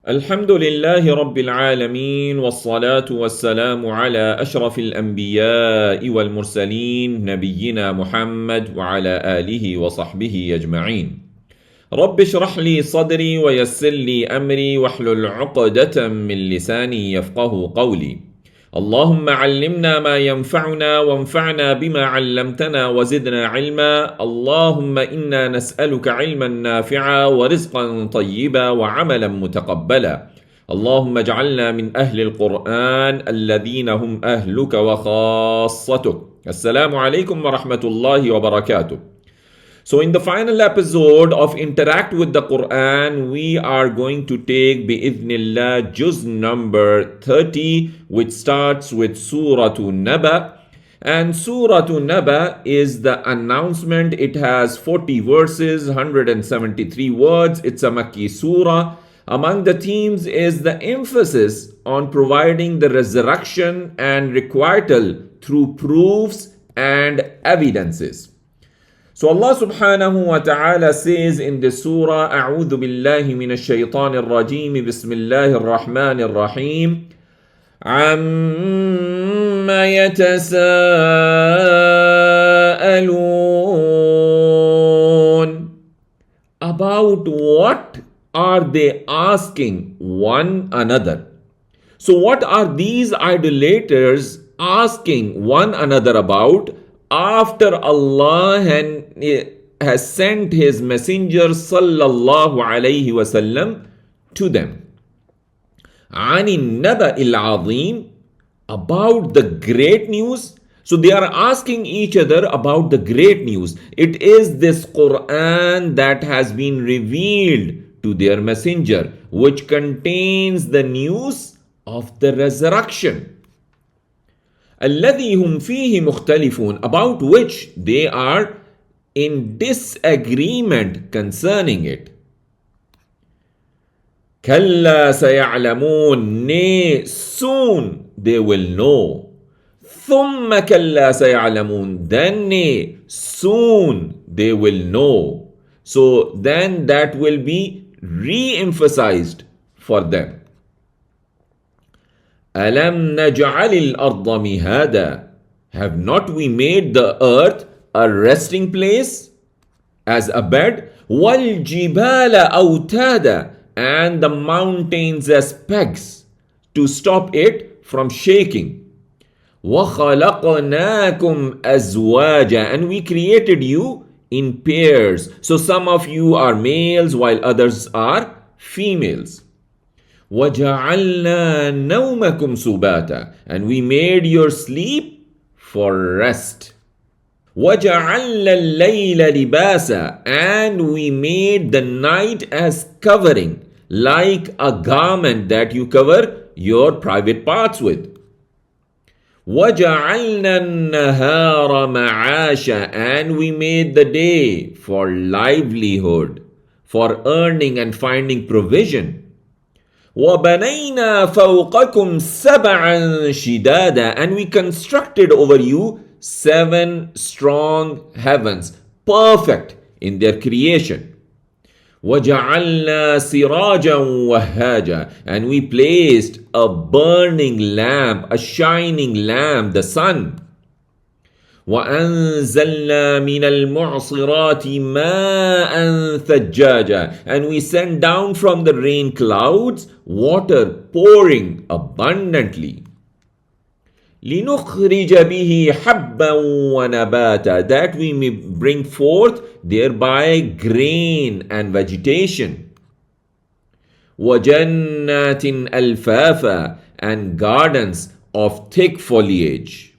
الحمد لله رب العالمين والصلاة والسلام على أشرف الأنبياء والمرسلين نبينا محمد وعلى آله وصحبه أجمعين. رب اشرح لي صدري ويسر لي أمري واحلل عقدة من لساني يفقه قولي. اللهم علمنا ما ينفعنا وانفعنا بما علمتنا وزدنا علما. اللهم إنا نسألك علما نافعا ورزقا طيبا وعملا متقبلا. اللهم اجعلنا من أهل القرآن الذين هم أهلك وخاصتك. السلام عليكم ورحمة الله وبركاته. So, in the final episode of Interact with the Quran, we are going to take bi'idhnillah juz number 30, which starts with Surah Naba. And Surah Naba is the announcement. It has 40 verses, 173 words. It's a Makki surah. Among the themes is the emphasis on providing the resurrection and requital through proofs and evidences. So Allah subhanahu wa ta'ala says in the surah, أعوذ بالله من الشيطان الرجيم بسم الله الرحمن الرحيم عما يتساءلون. About what are they asking one another? So what are these idolaters asking one another about after Allah has sent His Messenger sallallahu alayhi wasallam to them? عن النبأ العظيم, about the great news. So they are asking each other about the great news. It is this Quran that has been revealed to their messenger, which contains the news of the resurrection. الذي هم فيه مختلفون, about which they are in disagreement concerning it. كلا سيعلمون, nay, soon they will know. ثم كلا سيعلمون, then nay, soon they will know. So then that will be re-emphasized for them. أَلَمْ نَجْعَلِ الْأَرْضَ مِهَادًا, have not we made the earth a resting place as a bed? وَالْجِبَالَ أَوْتَادًا, and the mountains as pegs to stop it from shaking. وَخَلَقْنَاكُمْ أَزْوَاجًا, and we created you in pairs. So some of you are males while others are females. وَجَعَلْنَا نَوْمَكُمْ سُبَاتًا, and we made your sleep for rest. وَجَعَلْنَا اللَّيْلَ لِبَاسًا, and we made the night as covering, like a garment that you cover your private parts with. وَجَعَلْنَا النَّهَارَ مَعَاشًا, and we made the day for livelihood, for earning and finding provision. وَبَنَيْنَا فَوْقَكُمْ سَبْعًا شِدَادًا, and we constructed over you 7 strong heavens, perfect in their creation. وَجَعَلْنَا سِرَاجًا وَهَّاجًا, and we placed a burning lamp, a shining lamp, the sun. وَأَنزَلْنَا مِنَ الْمُعْصِرَاتِ مَاءً ثَجَّاجًا, and we sent down from the rain clouds water pouring abundantly. لِنُخْرِجَ بِهِ حَبًّا وَنَبَاتًا, that we may bring forth thereby grain and vegetation. وَجَنَّاتٍ أَلْفَافًا, and gardens of thick foliage.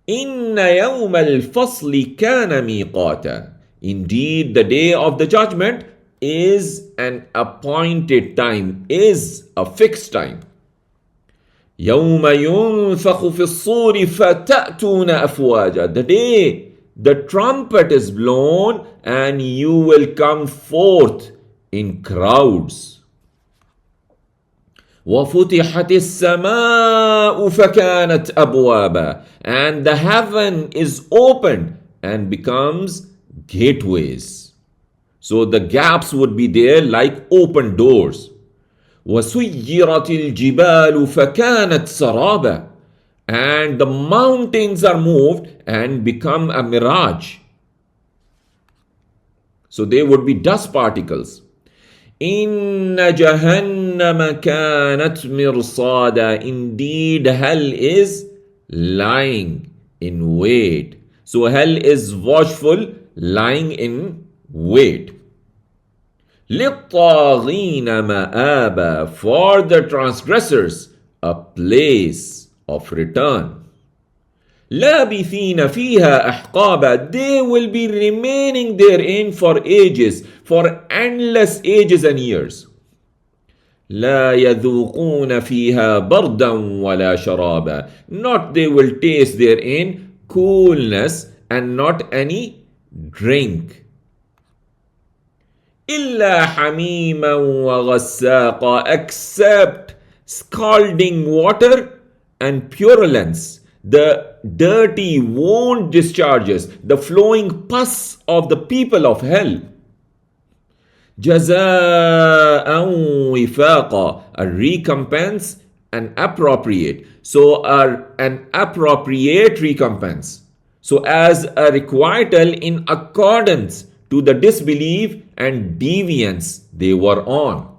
إِنَّ يَوْمَ الْفَصْلِ كَانَ مِيقَاتًا, indeed the day of the judgment is an appointed time, is a fixed time. يَوْمَ يُنفَخُ فِي الصُّورِ فَتَأْتُونَ أَفْوَاجًا, the day the trumpet is blown and you will come forth in crowds. وَفُتِحَتِ السَّمَاءُ فَكَانَتْ أَبْوَابًا, and the heaven is opened and becomes gateways. So the gaps would be there like open doors. وَسُيِّرَتِ الْجِبَالُ فَكَانَتْ سَرَابًا. And the mountains are moved and become a mirage. So they would be dust particles. إِنَّ جَهَنَّمَ كَانَتْ مِرْصَادًا. Indeed, hell is lying in wait. So hell is watchful, lying in wait. لِلطَّاغِينَ مَآبًا. For the transgressors, a place of return. لَابِثِينَ فِيهَا أَحْقَابًا. They will be remaining therein for ages, for endless ages and years. لَا يَذُوقُونَ فِيهَا بَرْدًا وَلَا شَرَابًا. Not they will taste therein coolness and not any drink. إِلَّا حَمِيمًا وَغَسَّاقًا. Except scalding water and purulence, the dirty wound discharges, the flowing pus of the people of hell. جَزَاءً وِفَاقًا. A recompense and appropriate. So an appropriate recompense. So as a requital in accordance to the disbelief and deviance they were on.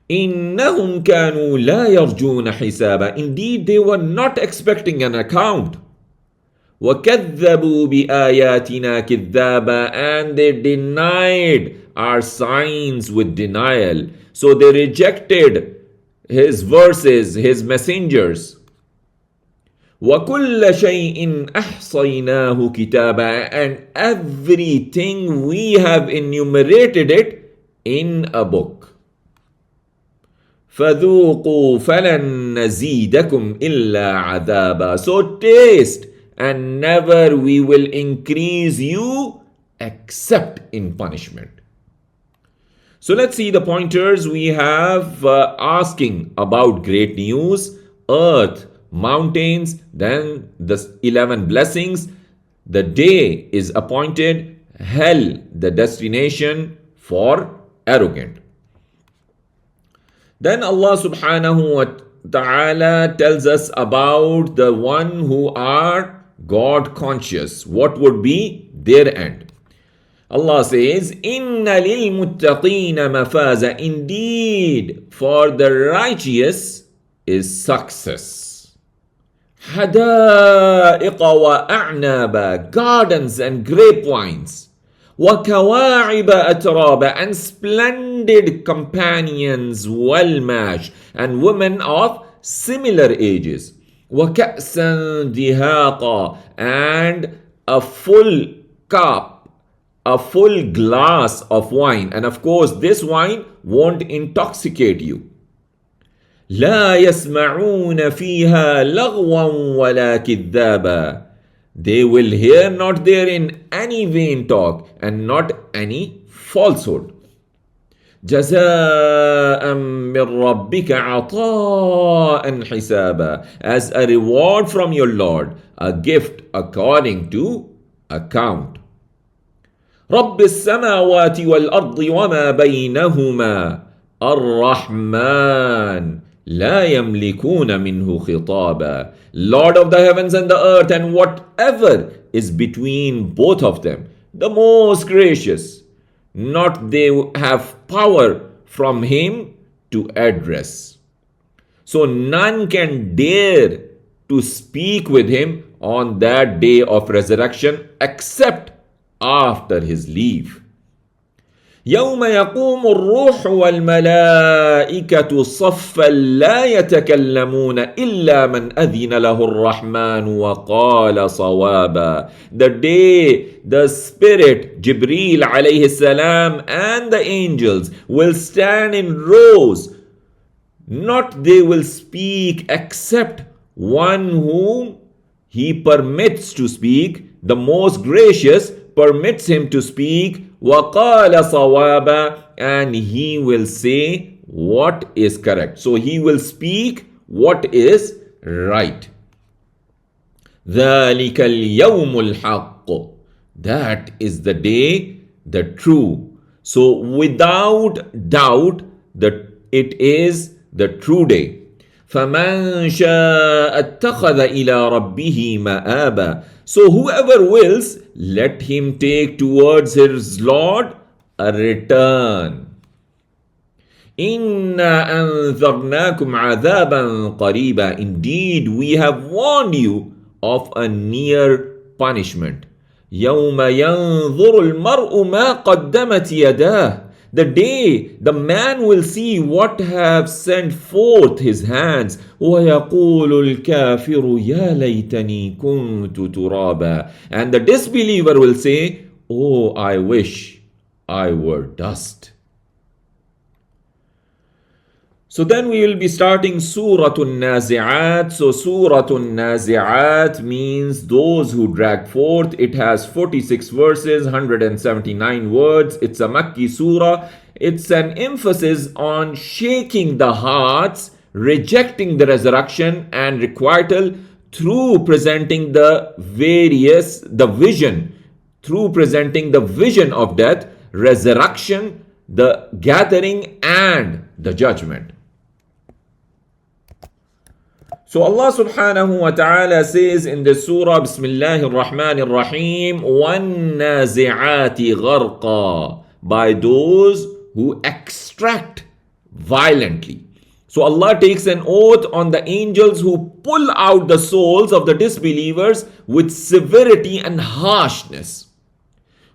إِنَّهُمْ كَانُوا لَا يَرْجُونَ حِسَابًا. Indeed, they were not expecting an account. وَكَذَّبُوا بِآيَاتِنَا كِذَّابًا. And they denied our signs with denial. So they rejected his verses, his messengers. وَكُلَّ شَيْءٍ أَحْصَيْنَاهُ كِتَابًا. And everything we have enumerated it in a book. فَذُوقُوا فَلَن نَّزِيدَكُمْ إِلَّا عَذَابًا. So taste, and never we will increase you except in punishment. So let's see the pointers we have asking about great news, earth, mountains, then the 11 blessings. The day is appointed, hell, the destination for arrogant. Then Allah subhanahu wa ta'ala tells us about the one who are God conscious. What would be their end? Allah says, إِنَّ لِلْمُتَّقِينَ مَفَازًا. Indeed, for the righteous is success. حَدَائِقَ وَأَعْنَابًا. Gardens and grapevines. وَكَوَاعِبَ أَتْرَابًا. And splendid companions, well matched, and women of similar ages. وَكَأْسًا دِهَاقًا. And a full cup, a full glass of wine. And of course, this wine won't intoxicate you. لا يسمعون فيها لغوا ولا كذابا. They will hear not therein any vain talk and not any falsehood. جزاء من ربك عطاء حسابا. As a reward from your Lord, a gift according to account. رب السماوات والأرض وما بينهما الرحمن لا يملكون منه خطابا. Lord of the heavens and the earth and whatever is between both of them, the most gracious. Not they have power from him to address. So none can dare to speak with him on that day of resurrection except after his leave. يوم يقوم الروح والملائكة صفا لا يتكلمون إلا من أذن له الرحمن وقال صوابا. The day the Spirit, Jibreel alayhi salam, and the angels will stand in rows. Not they will speak except one whom he permits to speak. The most gracious permits him to speak. وَقَالَ صَوَابًا. And he will say what is correct. So he will speak what is right. ذَلِكَ الْيَوْمُ الْحَقُّ. That is the day, the true. So without doubt, the it is the true day. فَمَنْ شَاءَ اتَّخَذَ إِلَىٰ رَبِّهِ مَآبًا. So whoever wills, let him take towards his Lord a return. إِنَّا أَنذَرْنَاكُمْ عَذَابًا قَرِيبًا. Indeed, we have warned you of a near punishment. يَوْمَ يَنْظُرُ الْمَرْءُ مَا قَدَّمَتْ يَدَاهُ. The day the man will see what have sent forth his hands. وَيَقُولُ الْكَافِرُ يَا لَيْتَنِي كُنْتُ تُرَابًا. And the disbeliever will say, oh, I wish I were dust. So then we will be starting Surah An-Nazi'at. So Surah An-Nazi'at means those who drag forth. It has 46 verses, 179 words. It's a Makki surah. It's an emphasis on shaking the hearts, rejecting the resurrection and requital through presenting the vision of death, resurrection, the gathering and the judgment. So Allah subhanahu wa ta'ala says in the surah, Bismillahir Rahmanir Rahim, وَالنَّازِعَاتِ غَرْقًا, by those who extract violently. So Allah takes an oath on the angels who pull out the souls of the disbelievers with severity and harshness.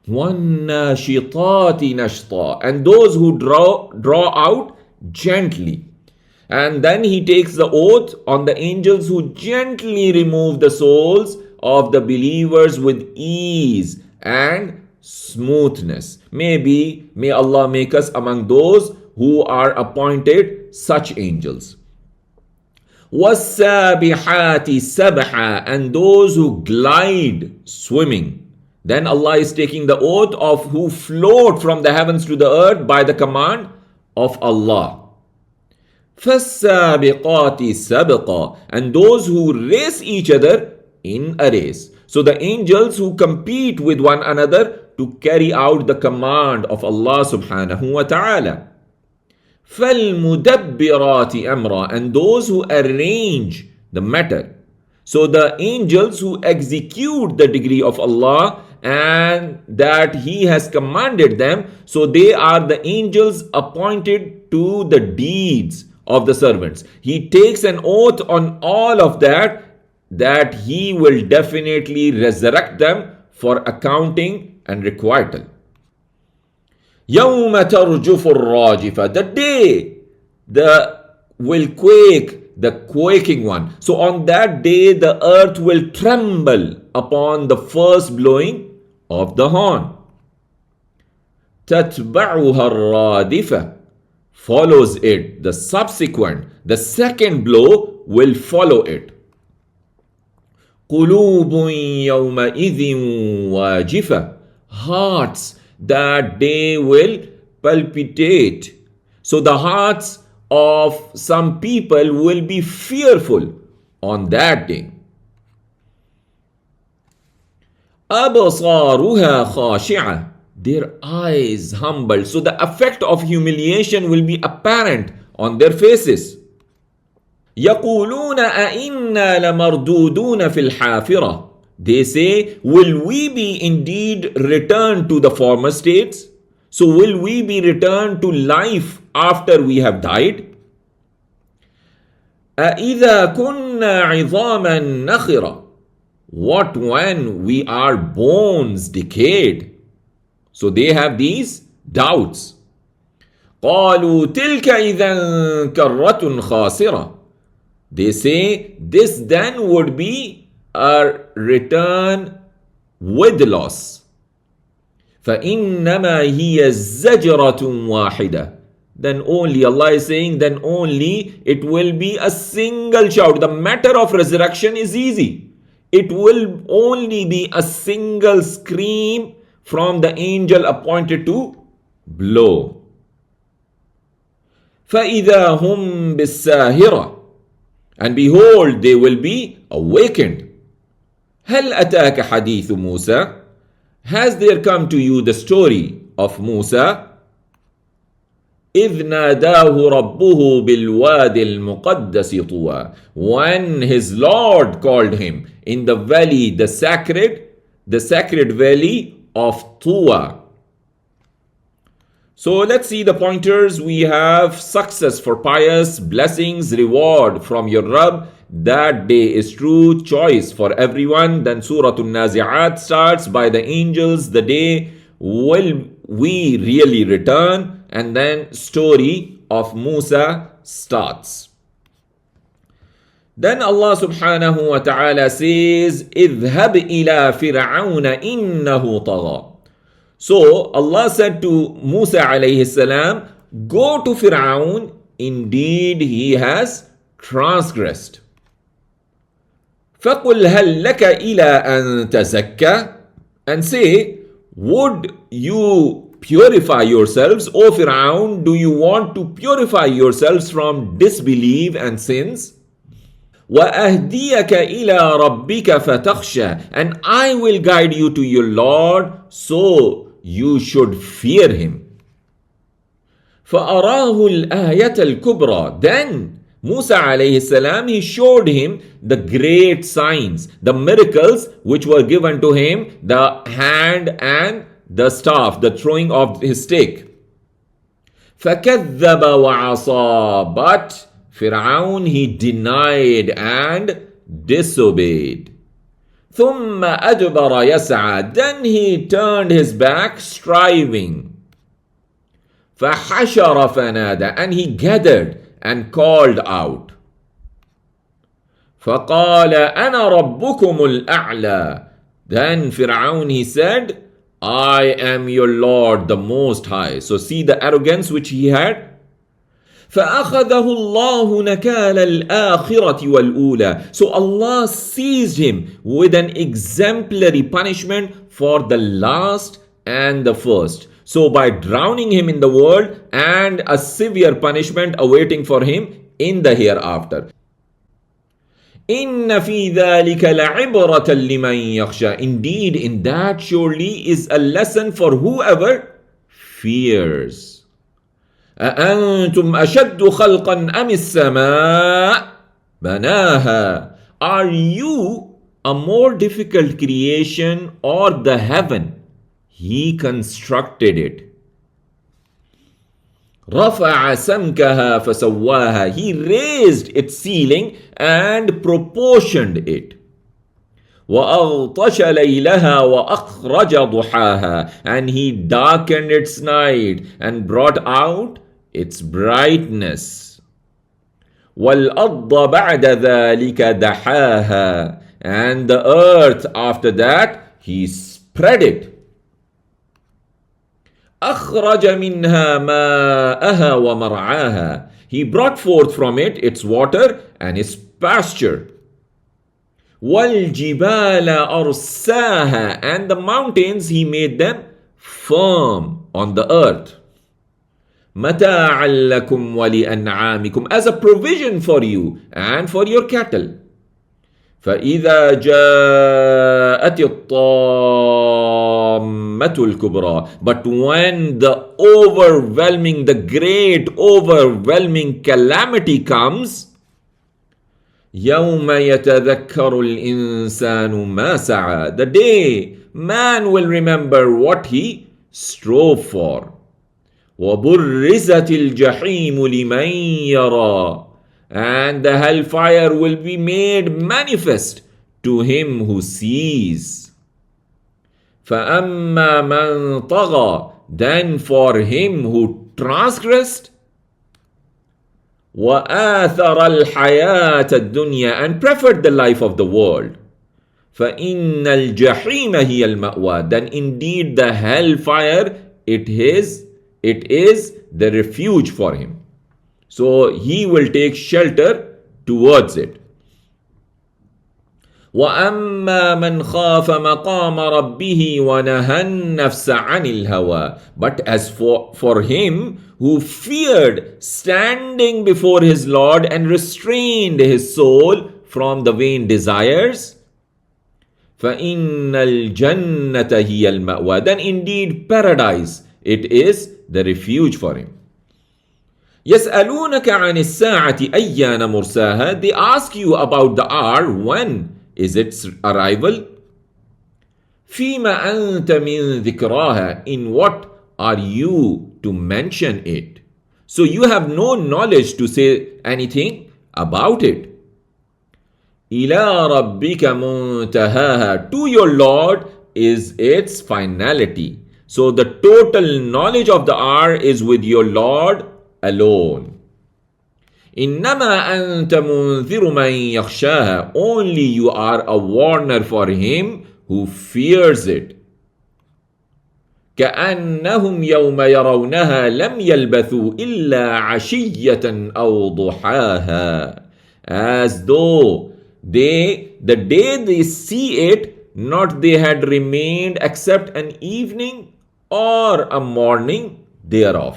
وَالنَّاشِطَاتِ نَشْطًا, and those who draw out gently. And then he takes the oath on the angels who gently remove the souls of the believers with ease and smoothness. May Allah make us among those who are appointed such angels. وَالسَّابِحَاتِ سَبْحًا, and those who glide swimming. Then Allah is taking the oath of who float from the heavens to the earth by the command of Allah. فَالسَّابِقَاتِ سَبْقًا, and those who race each other in a race. So the angels who compete with one another to carry out the command of Allah subhanahu wa ta'ala. فَالْمُدَبِّرَاتِ أَمْرًا, and those who arrange the matter. So the angels who execute the decree of Allah and that He has commanded them, so they are the angels appointed to the deeds of the servants. He takes an oath on all of that He will definitely resurrect them for accounting and requital. يَوْمَ تَرْجُفُ الرَّاجِفَةُ, the day will quake, the quaking one. So on that day the earth will tremble upon the first blowing of the horn. تَتْبَعُهَا الرَّادِفَةُ, follows it, the second blow will follow it. قُلُوبٌ يَوْمَئِذٍ وَاجِفَةٌ, hearts that day will palpitate. So the hearts of some people will be fearful on that day. أَبْصَارُهَا خَاشِعَةٌ, their eyes humbled. So the effect of humiliation will be apparent on their faces. يَقُولُونَ أَإِنَّا لَمَرْدُودُونَ فِي الْحَافِرَةِ, they say, will we be indeed returned to the former states? So will we be returned to life after we have died? أَإِذَا كُنَّا عِظَامًا نَخِرًا, what when we are bones decayed? So they have these doubts. قَالُوا تِلْكَ إِذًا كَرَّةٌ خَاسِرَةٌ, they say this then would be a return with loss. فَإِنَّمَا هِيَ زَجْرَةٌ وَاحِدَةٌ, then only, Allah is saying, then only it will be a single shout. The matter of resurrection is easy. It will only be a single scream from the angel appointed to blow. فَإِذَا هُمْ بِالسَّاهِرَةِ, and behold, they will be awakened. هَلْ أَتَاكَ حَدِيثُ مُوسَى, has there come to you the story of Musa? إذ ناداه ربه بالواد المقدس طوى. When his Lord called him in the valley, the sacred valley of Tuwa. So let's see the pointers. We have success for pious, blessings, reward from your Rabb. That day is true, choice for everyone. Then Surah An-Nazi'at starts by the angels. The day will we really return? And then story of Musa starts. Then Allah subhanahu wa ta'ala says, اذهب إلى فرعون إنه طغى. So Allah said to Musa alayhi salam, go to Fir'aun, indeed he has transgressed. فَقُلْ هَلْ لَكَ إِلَىٰ أَن تَزَكَّى. And say, would you purify yourselves, O Fir'aun, do you want to purify yourselves from disbelief and sins? وَأَهْدِيَكَ إِلَىٰ رَبِّكَ فَتَخْشَى. And I will guide you to your Lord, so you should fear him. فَأَرَاهُ الْآيَةَ الْكُبْرَى. Then Musa alayhi salam, he showed him the great signs, the miracles which were given to him, the hand and the staff, the throwing of his stick. فَكَذَّبَ وَعَصَى. But Fir'aun, he denied and disobeyed. ثُمَّ أَدْبَرَ يَسْعَى. Then he turned his back striving. فَحَشَرَ فَنَادَى. And he gathered and called out. فَقَالَ أَنَا رَبُّكُمُ الْأَعْلَى. Then Fir'aun, he said, I am your Lord, the Most High. So see the arrogance which he had. فَأَخَذَهُ اللَّهُ نَكَالَ الْآخِرَةِ وَالْأُولَى. So Allah seized him with an exemplary punishment for the last and the first. So by drowning him in the world and a severe punishment awaiting for him in the hereafter. إِنَّ فِي ذَلِكَ لَعِبْرَةً لِمَنْ يَخْشَى. Indeed, in that surely is a lesson for whoever fears. أَأَنْتُمْ أَشَدُّ خَلْقًا أَمِ السَّمَاءُ بَنَاهَا. Are you a more difficult creation or the heaven? He constructed it. رَفَعَ سَمْكَهَا فَسَوَّاهَا. He raised its ceiling and proportioned it. وَأَغْطَشَ لَيْلَهَا وَأَخْرَجَ ضُحَاهَا. And he darkened its night and brought out its brightness. وَالْأَرْضَ بَعْدَ ذَلِكَ دَحَاهَا. And the earth after that, he spread it. أَخْرَجَ مِنْهَا مَاءَهَا وَمَرْعَاهَا. He brought forth from it its water and its pasture. وَالْجِبَالَ أَرْسَاهَا. And the mountains, he made them firm on the earth. مَتَاعًا لَكُمْ وَلِأَنْعَامِكُمْ. As a provision for you and for your cattle. فَإِذَا جَاءَتِ الطَّامَّةُ الْكُبْرَى. But when the overwhelming, the great overwhelming calamity comes, يَوْمَ يَتَذَكَّرُ الْإِنسَانُ مَا سَعَى. The day man will remember what he strove for. وَبُرِّزَتِ الْجَحِيمُ لِمَنْ يَرَى. And the hellfire will be made manifest to him who sees. فَأَمَّا مَنْ طَغَى. Then for him who transgressed, وَآثَرَ الْحَيَاةَ الدُّنْيَا. And preferred the life of the world. فَإِنَّ الْجَحِيمَ هِيَ الْمَأْوَى. Then indeed the hellfire, it is the refuge for him. So he will take shelter towards it. وَأَمَّا مَنْ خَافَ مَقَامَ رَبِّهِ وَنَهَى النَّفْسَ عَنِ الْهَوَى. But as for him who feared standing before his Lord and restrained his soul from the vain desires, فَإِنَّ الْجَنَّةَ هِيَ الْمَأْوَى. Then indeed paradise, it is the refuge for him. يسألونك عن الساعة أيان مرساها. They ask you about the hour, when is its arrival. فيما أنت من ذكراها. In what are you to mention it? So you have no knowledge to say anything about it. إلى ربك منتهاها. To your Lord is its finality. So the total knowledge of the hour is with your Lord alone. إنما أنت منذر من يخشاها. Only you are a warner for him who fears it. كأنهم يوم يرونها لم يلبثوا إلا عشية أو ضحاها. As though the day they see it, not they had remained except an evening or a morning thereof.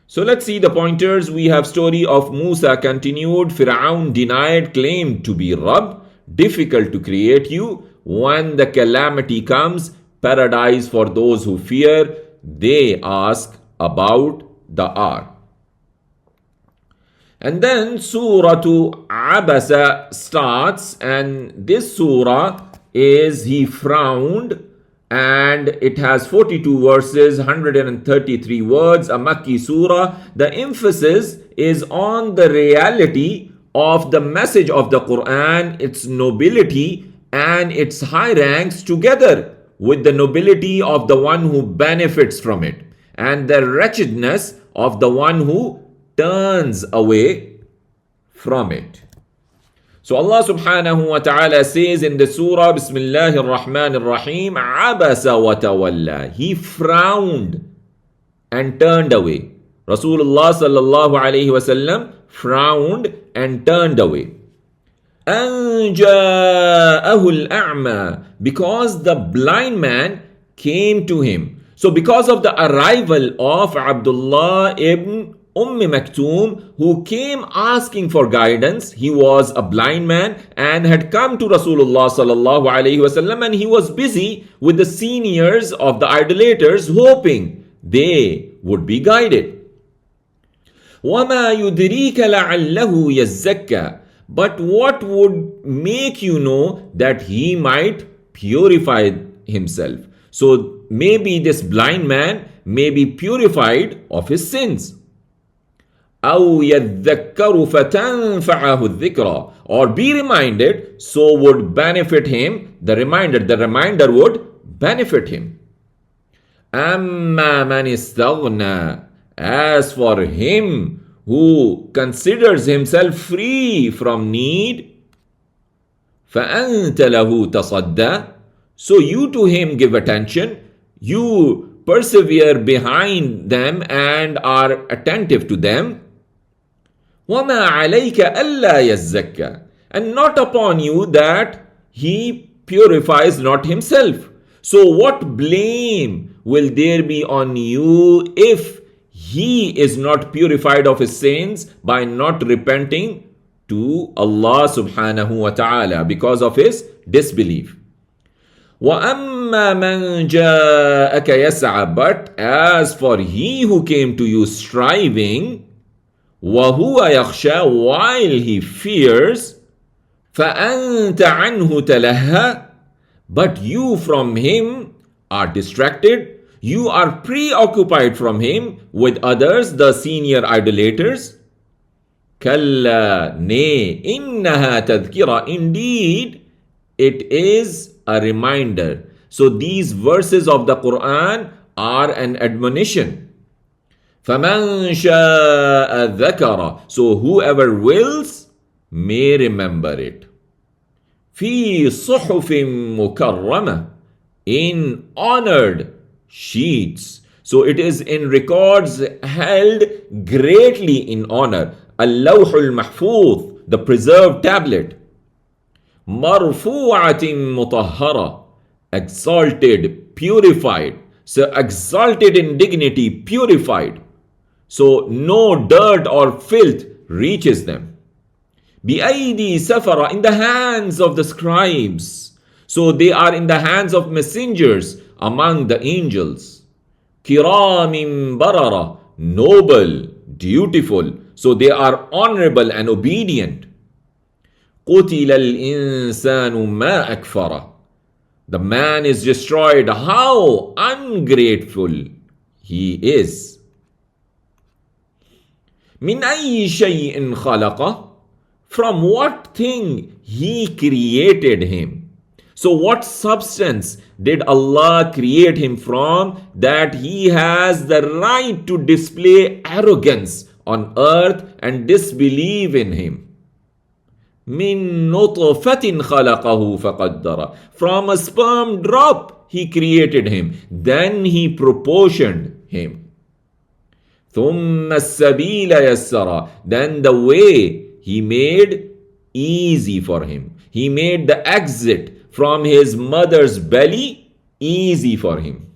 So let's see the pointers. We have story of Musa continued. Fir'aun denied claim to be Rabb. Difficult to create you. When the calamity comes, paradise for those who fear. They ask about the hour. And then Surah Abasa starts, and this surah is he frowned, and it has 42 verses, 133 words, a Makki surah. The emphasis is on the reality of the message of the Quran, its nobility and its high ranks, together with the nobility of the one who benefits from it and the wretchedness of the one who turns away from it. So Allah subhanahu wa ta'ala says in the surah, Bismillahir Rahmanir Rahim, Abasa wa tawalla. He frowned and turned away. Rasulullah sallallahu alayhi wasallam frowned and turned away. أن جاءه الأعمى. Because the blind man came to him. So because of the arrival of Abdullah ibn Maktoum, who came asking for guidance, he was a blind man and had come to Rasulullah sallallahu alaihi wasallam, and he was busy with the seniors of the idolaters, hoping they would be guided. وَمَا يُدْرِيكَ لَعَلَّهُ يَزَّكَّى. But what would make you know that he might purify himself? So maybe this blind man may be purified of his sins. أَوْ يَذَّكَّرُ فَتَنْفَعَهُ الذِّكْرَى. Or be reminded, so would benefit him the reminder. The reminder would benefit him. أَمَّا مَنِ اسْتَغْنَى. As for him who considers himself free from need, فَأَنْتَ لَهُ تَصَدَّى. So you to him give attention, you persevere behind them and are attentive to them. وَمَا عَلَيْكَ أَلَّا يَزَّكَّى. And not upon you that he purifies not himself. So what blame will there be on you if he is not purified of his sins by not repenting to Allah subhanahu wa ta'ala because of his disbelief? وَأَمَّا مَنْ جَاءَكَ يَسْعَى. But as for he who came to you striving, وَهُوَ يَخْشَى, while he fears, فَأَنْتَ عَنْهُ تَلَهَّى. But you from him are distracted, you are preoccupied from him with others, the senior idolaters. كَلَّا, nay, إِنَّهَا تَذْكِرَةٌ. Indeed, it is a reminder. So these verses of the Quran are an admonition. فَمَنْ شَاءَ ذَكَرَ. So whoever wills may remember it. فِي صُحُفٍ مُكَرَّمَةٍ. In honored sheets. So it is in records held greatly in honor. اللوح المحفوظ, the preserved tablet. مرفوعة مطهرة. Exalted, purified. So exalted in dignity, purified. So no dirt or filth reaches them. بأيدي سفرة. In the hands of the scribes. So they are in the hands of messengers among the angels. كرام بررة. noble, dutiful. So they are honorable and obedient. قُتِلَ الْإِنسَانُ مَا أَكْفَرَهُ. The man is destroyed. How ungrateful he is. مِنْ أَيِّ شَيْءٍ خَلَقَهُ. From what thing he created him. So what substance did Allah create him from that he has the right to display arrogance on earth and disbelieve in him? مِن نُطْفَةٍ خَلَقَهُ فَقَدَّرَ. From a sperm drop he created him. Then he proportioned him. ثُمَّ السَّبِيلَ يَسَّرَ. Then the way he made easy for him. He made the exit from his mother's belly easy for him.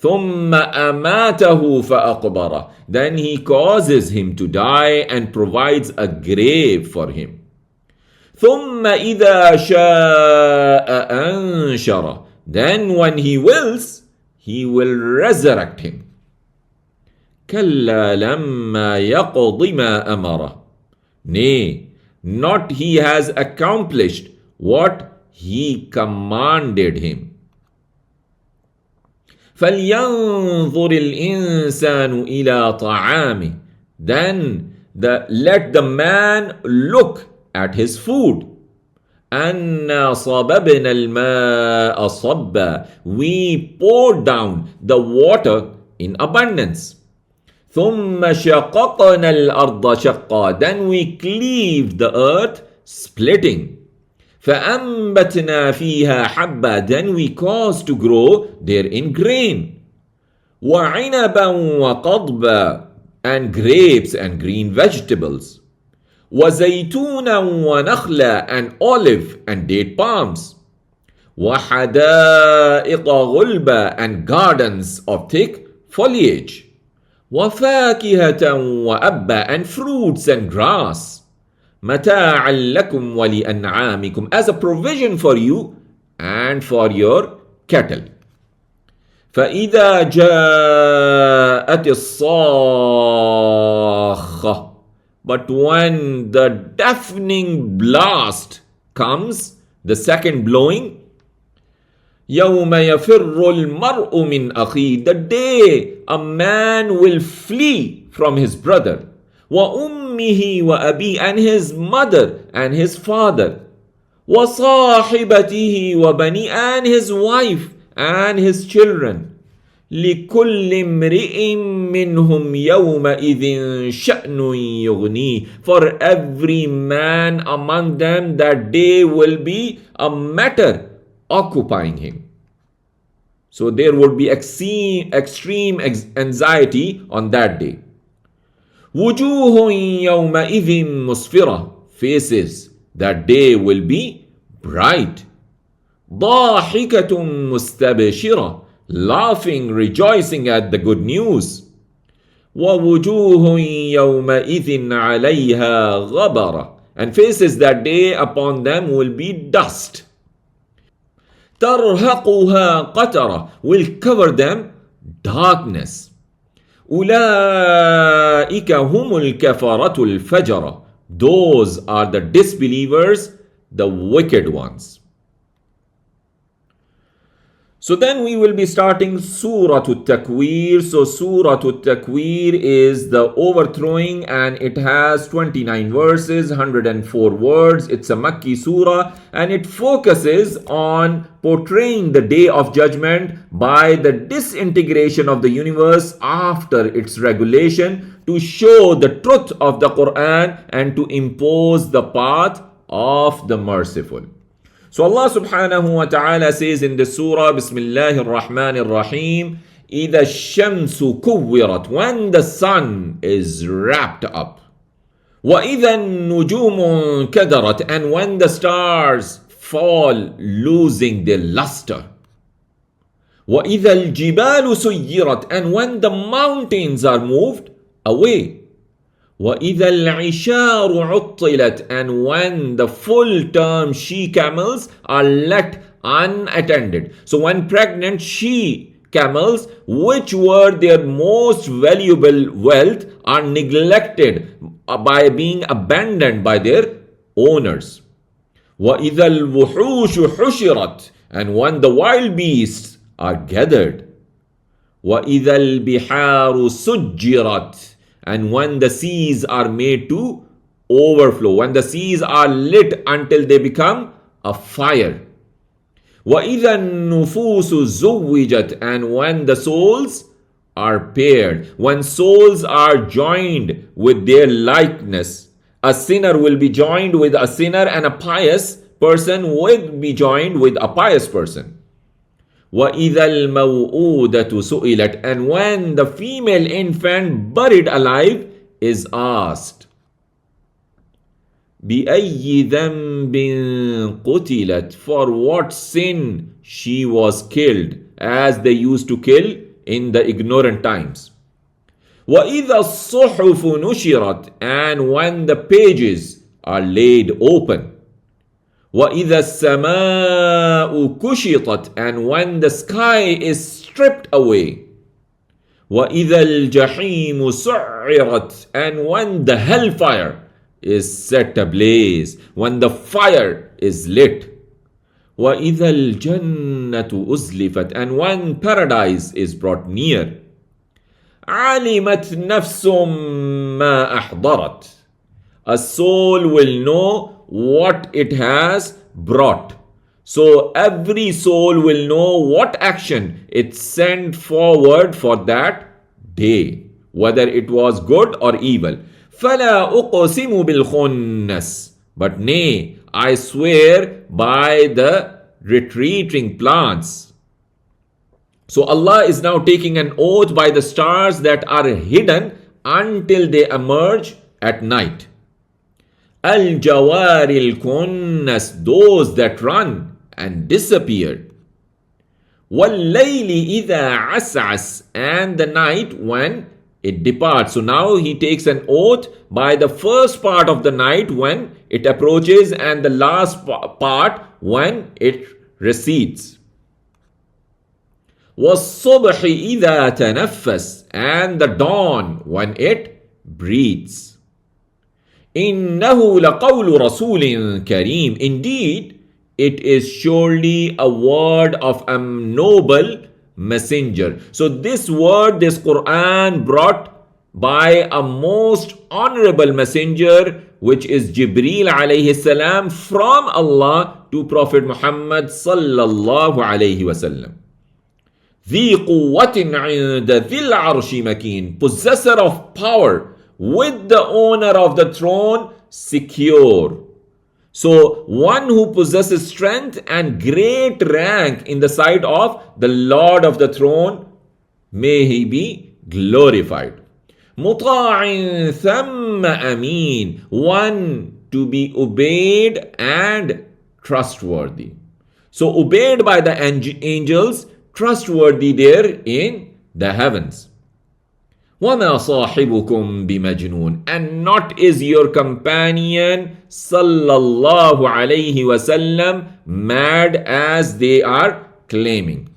ثُمَّ أَمَاتَهُ فَأَقْبَرَ. Then he causes him to die and provides a grave for him. ثُمَّ إِذَا شَاءَ أَنشَرَ. Then when he wills, he will resurrect him. كَلَّا لَمَّا يَقْضِ مَا أَمَرَ. Nay, not he has accomplished what he commanded him. فَلْيَنْظُرِ الْإِنسَانُ إِلَى طَعَامِهِ. Then let the man look at his food. أَنَّا صَبَبْنَا الْمَاءَ صَبًّا. We poured down the water in abundance. ثُمَّ شَقَقْنَا الْأَرْضَ شَقًّا. Then we cleaved the earth, splitting. فَأَنْبَتْنَا فِيهَا حَبًّا. Then we caused to grow therein grain. وَعِنَبًا وَقَضْبًا. And grapes and green vegetables. وَزَيْتُونًا وَنَخْلًا. And olive and date palms. وَحَدَائِقَ غُلْبًا. And gardens of thick foliage. وَفَاكِهَةً وَأَبًّا. And fruits and grass. مَتَاعًا لَكُمْ وَلِأَنْعَامِكُمْ. As a provision for you and for your cattle. فَإِذَا جَاءَتِ الصَّاخَّةُ. But when the deafening blast comes, the second blowing, يَوْمَ يَفِرُّ الْمَرْءُ مِنْ أَخِيهِ. The day a man will flee from his brother. وَأُمِّهِ وَأَبِيهِ. And his mother and his father. وَصَاحِبَتِهِ وَبَنِيهِ. And his wife and his children. لِكُلِّ امْرِئٍ مِّنْهُمْ يَوْمَئِذٍ شَأْنٌ يُغْنِيهِ. For every man among them that day will be a matter occupying him. So there would be extreme anxiety on that day. وُجُوهٌ يَوْمَئِذٍ مُسْفِرَةٌ. Faces that day will be bright. ضَاحِكَةٌ مُسْتَبْشِرَةٌ. Laughing, rejoicing at the good news. وَوُجُوهٌ يَوْمَئِذٍ عَلَيْهَا غَبَرَةٌ. And faces that day upon them will be dust. تَرْهَقُهَا قَتَرَةٌ. Will cover them darkness. أُولَئِكَ هُمُ الْكَفَرَةُ الْفَجَرَةُ. Those are the disbelievers, the wicked ones. So then we will be starting Surah At-Takwir. So Surah At-Takwir is the overthrowing, and it has 29 verses, 104 words. It's a Makki surah, and it focuses on portraying the day of judgment by the disintegration of the universe after its regulation, to show the truth of the Quran and to impose the path of the merciful. So Allah subhanahu wa ta'ala says in the surah, Bismillahir Rahmanir Rahim, إِذَا الشَّمْسُ كُوِّرَتْ. When the sun is wrapped up. وَإِذَا النُّجُومُ كَدَرَتْ. And when the stars fall, losing their luster. وَإِذَا الْجِبَالُ سُيِّرَتْ. And when the mountains are moved away. وَإِذَا الْعِشَارُ عُطِّلَتْ. And when the full-term she-camels are let unattended. So when pregnant she camels, which were their most valuable wealth, are neglected by being abandoned by their owners. وَإِذَا الْوُحُوشُ حُشِرَتْ, and when the wild beasts are gathered. وَإِذَا الْبِحَارُ سُجِّرَتْ, and when the seas are made to overflow, when the seas are lit until they become a fire. وَإِذَا النُّفُوسُ زُوِّجَتْ, and when the souls are paired, when souls are joined with their likeness. A sinner will be joined with a sinner, and a pious person will be joined with a pious person. وَإِذَا الْمَوْءُودَةُ سُئِلَتْ, and when the female infant buried alive is asked. بِأَيِّ ذَنْبٍ قُتِلَتْ, for what sin she was killed, as they used to kill in the ignorant times. وَإِذَا الصُّحُفُ نُشِرَتْ, and when the pages are laid open. وَإِذَا السَّمَاءُ كُشِطَتْ, and when the sky is stripped away. وَإِذَا الْجَحِيمُ سُعِّرَتْ, and when the hellfire is set ablaze, when the fire is lit. وَإِذَا الْجَنَّةُ أُزْلِفَتْ, and when paradise is brought near. عَلِمَتْ نَفْسٌ مَا أَحْضَرَتْ, a soul will know what it has brought. So every soul will know what action it sent forward for that day, whether it was good or evil. فَلَا أُقْسِمُ بِالْخُنَّسِ, but nay, I swear by the retreating plants. So Allah is now taking an oath by the stars that are hidden until they emerge at night. Al-Jawar al-Kunnas, those that run and disappeared. وَاللَّيْلِ إِذَا عَسْعَسْ, and the night when it departs. So now he takes an oath by the first part of the night when it approaches, and the last part when it recedes. وَالصُّبْحِ إِذَا تَنَفَّسْ, and the dawn when it breathes. إِنَّهُ لَقَوْلُ رَسُولٍ كَرِيمٍ, indeed, it is surely a word of a noble messenger. So this word, this Quran, brought by a most honorable messenger, which is Jibreel alayhi salam, from Allah to Prophet Muhammad sallallahu alayhi wasallam. ذِي قُوَّةٍ عِنْدَ ذِي الْعَرْشِ مَكِينٍ, possessor of power, with the owner of the throne secure. So one who possesses strength and great rank in the sight of the Lord of the throne, may he be glorified. مُطَاعٍ ثَمَّ أَمِينٍ, one to be obeyed and trustworthy. So obeyed by the angels, trustworthy there in the heavens. وَمَا صَاحِبُكُمْ بِمَجْنُونَ, and not is your companion sallallahu alayhi wasallam mad as they are claiming.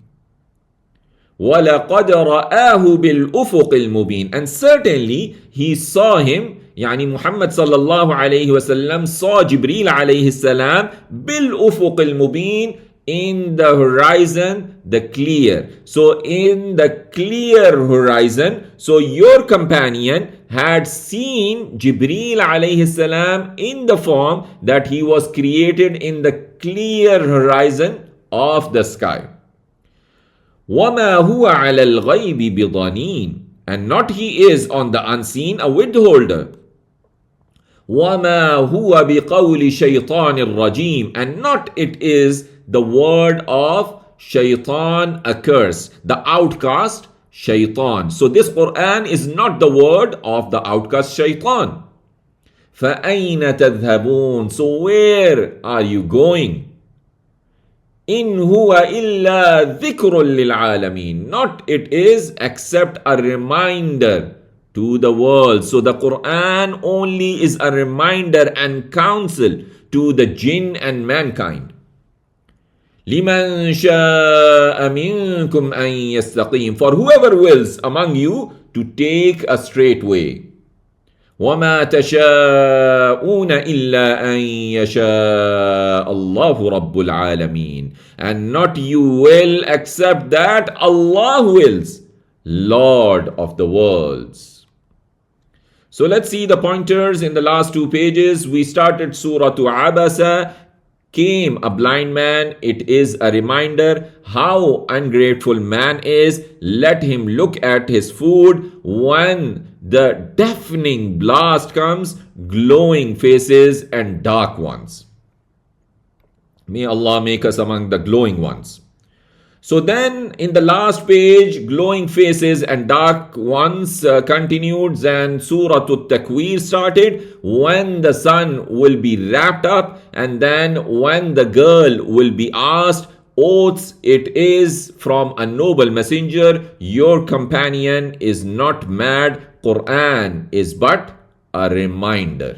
وَلَقَدْ رَآهُ بِالْأُفُقِ الْمُبِينِ, and certainly he saw him, yani Muhammad sallallahu alayhi wasallam saw Jibreel alayhi salam بِالْأُفُقِ الْمُبِينِ, in the horizon, the clear. So in the clear horizon, so your companion had seen Jibreel alayhi salam in the form that he was created in the clear horizon of the sky. وَمَا هُوَ عَلَى الْغَيْبِ بِضَنِينٍ, and not he is on the unseen a withholder. وَمَا هُوَ بِقَوْلِ شَيْطَانِ الرَّجِيمِ, and not it is the word of shaitan, a curse, the outcast shaitan. So this Quran is not the word of the outcast shaitan. فَأَيْنَ تَذْهَبُونَ, so where are you going? إِنْ هُوَ إِلَّا ذِكْرٌ لِلْعَالَمِينَ, not it is except a reminder to the world. So the Quran only is a reminder and counsel to the jinn and mankind. لِمَنْ شَاءَ مِنْكُمْ أَنْ يَسْتَقِيمُ. For whoever wills among you to take a straight way. وَمَا تَشَاءُونَ إِلَّا أَنْ يَشَاءَ اللَّهُ رَبُّ الْعَالَمِينَ. And not you will except that Allah wills, Lord of the worlds. So let's see the pointers in the last 2 pages. We started Surah Abasa. Came a blind man. It is a reminder how ungrateful man is. Let him look at his food. When the deafening blast comes, glowing faces and dark ones. May Allah make us among the glowing ones. So then in the last page, glowing faces and dark ones continued, and Surah At-Takwir started, when the sun will be wrapped up, and then when the girl will be asked, oaths it is from a noble messenger, your companion is not mad, Quran is but a reminder.